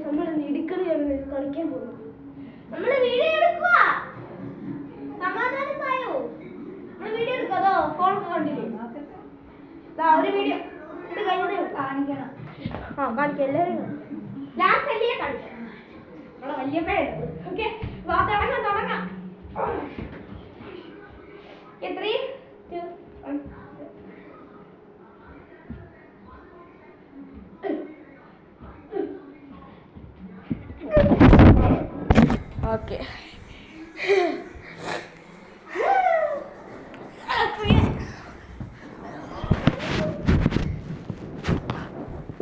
നമ്മൾ ഇടുക്കളി കളിക്കാൻ പോകുന്നു. നമ്മള് വീഡിയോ എടുക്കുക. സമാധാനമായോ? നമ്മള് വീഡിയോ എടുക്കാതോ? ഫോണൊക്കെ കണ്ടില്ലേ? ഒരു വീഡിയോ ഇത് കഴിഞ്ഞതേ കാണിക്കണം. കാണിക്കാം. എല്ലാവരും ലാസ്റ്റ് അല്ലേ കാണിക്കാം. നമ്മളെ വല്യമ്മയുണ്ട്. ഓക്കെ, തുടങ്ങാം. 3, 2, 1. ഓക്കെ,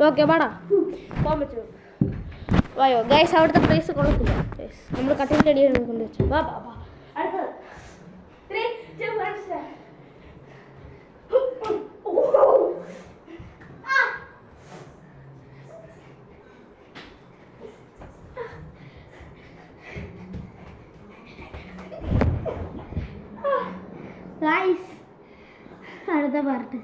ഓക്കെ പാടാ പോകാൻ പറ്റുമോ? വായോ ഗൈസ്, അവിടുത്തെ പ്ലേസ് കൊള്ളത്തില്ല. നമ്മൾ കട്ടിലിൻ്റെ അടിയാണ് കൊണ്ട് വെച്ചു. വാ വാ വാ, അടുത്തത് 3, 2, 1 സ്റ്റാർട്ട്. ഗൈസ്, അടുത്ത പാർട്ട്